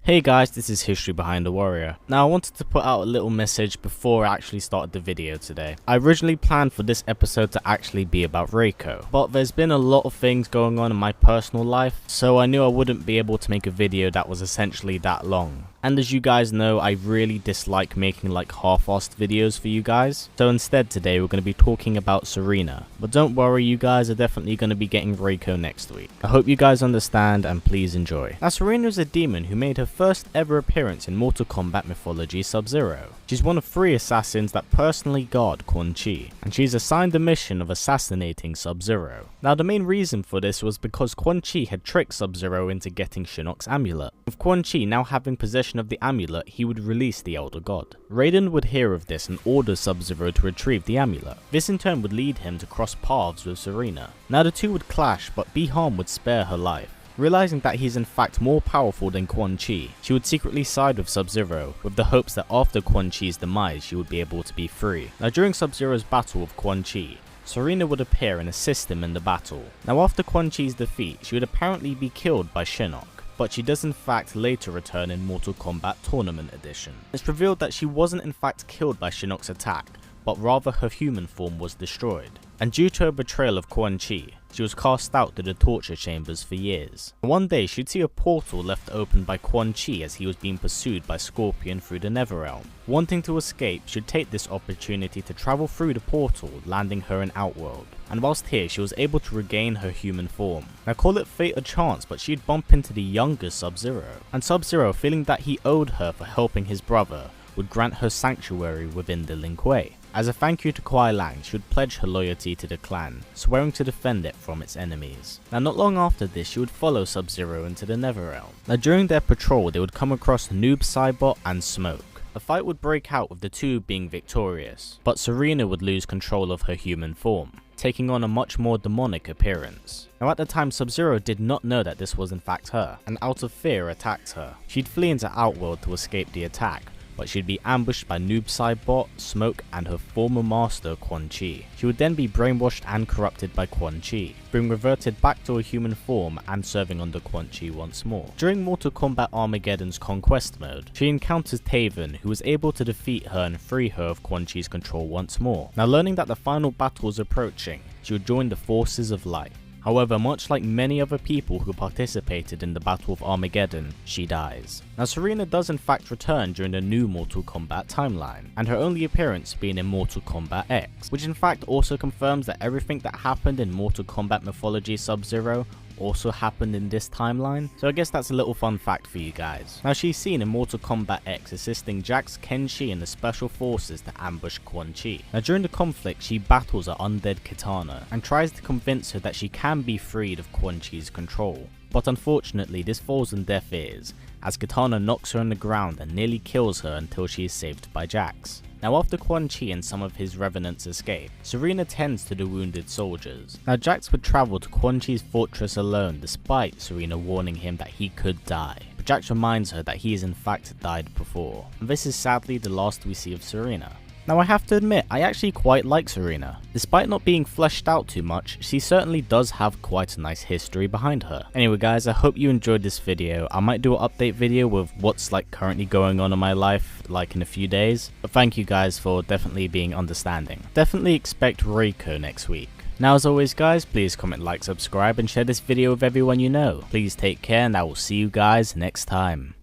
Hey guys, this is History Behind the Warrior. Now I wanted to put out a little message before I actually started the video today. I originally planned for this episode to actually be about Reiko, but there's been a lot of things going on in my personal life, so I knew I wouldn't be able to make a video that was essentially that long. And as you guys know, I really dislike making like half-assed videos for you guys. So instead today we're going to be talking about Sareena. But don't worry, you guys are definitely going to be getting Reiko next week. I hope you guys understand and please enjoy. Now Sareena is a demon who made her first ever appearance in Mortal Kombat mythology Sub-Zero. She's one of 3 assassins that personally guard Quan Chi, and she's assigned the mission of assassinating Sub-Zero. Now the main reason for this was because Quan Chi had tricked Sub-Zero into getting Shinnok's amulet. With Quan Chi now having possession of the amulet, he would release the Elder God. Raiden would hear of this and order Sub-Zero to retrieve the amulet. This in turn would lead him to cross paths with Sareena. Now the two would clash, but Bi-Han would spare her life. Realizing that he's in fact more powerful than Quan Chi, she would secretly side with Sub-Zero, with the hopes that after Quan Chi's demise she would be able to be free. Now during Sub-Zero's battle with Quan Chi, Sareena would appear and assist him in the battle. Now after Quan Chi's defeat, she would apparently be killed by Shinnok, but she does in fact later return in Mortal Kombat Tournament Edition. It's revealed that she wasn't in fact killed by Shinnok's attack, but rather her human form was destroyed. And due to her betrayal of Quan Chi, she was cast out to the torture chambers for years. One day she'd see a portal left open by Quan Chi as he was being pursued by Scorpion through the Netherrealm. Wanting to escape, she'd take this opportunity to travel through the portal, landing her in Outworld. And whilst here, she was able to regain her human form. Now call it fate or chance, but she'd bump into the younger Sub-Zero. And Sub-Zero, feeling that he owed her for helping his brother, would grant her sanctuary within the Lin Kuei. As a thank you to Kuai Lang, she would pledge her loyalty to the clan, swearing to defend it from its enemies. Now not long after this, she would follow Sub-Zero into the Netherrealm. Now during their patrol, they would come across Noob Saibot and Smoke. A fight would break out with the two being victorious, but Sareena would lose control of her human form, taking on a much more demonic appearance. Now at the time, Sub-Zero did not know that this was in fact her, and out of fear attacked her. She'd flee into Outworld to escape the attack, but she'd be ambushed by Noob Saibot, Smoke, and her former master Quan Chi. She would then be brainwashed and corrupted by Quan Chi, being reverted back to a human form and serving under Quan Chi once more. During Mortal Kombat Armageddon's Conquest mode, she encounters Taven, who was able to defeat her and free her of Quan Chi's control once more. Now learning that the final battle was approaching, she would join the forces of light. However, much like many other people who participated in the Battle of Armageddon, she dies. Now Sareena does in fact return during the new Mortal Kombat timeline, and her only appearance being in Mortal Kombat X, which in fact also confirms that everything that happened in Mortal Kombat mythology Sub-Zero also happened in this timeline, so I guess that's a little fun fact for you guys. Now she's seen in Mortal Kombat X assisting Jax, Kenshi and the special forces to ambush Quan Chi. Now during the conflict, she battles her undead Kitana and tries to convince her that she can be freed of Quan Chi's control. But unfortunately this falls on deaf ears, as Kitana knocks her on the ground and nearly kills her until she is saved by Jax. Now after Quan Chi and some of his revenants escape, Sareena tends to the wounded soldiers. Now Jax would travel to Quan Chi's fortress alone despite Sareena warning him that he could die. But Jax reminds her that he has in fact died before. And this is sadly the last we see of Sareena. Now I have to admit, I actually quite like Sareena. Despite not being fleshed out too much, she certainly does have quite a nice history behind her. Anyway guys, I hope you enjoyed this video. I might do an update video with what's like currently going on in my life like in a few days. But thank you guys for definitely being understanding. Definitely expect Reiko next week. Now as always guys, please comment, like, subscribe and share this video with everyone you know. Please take care and I will see you guys next time.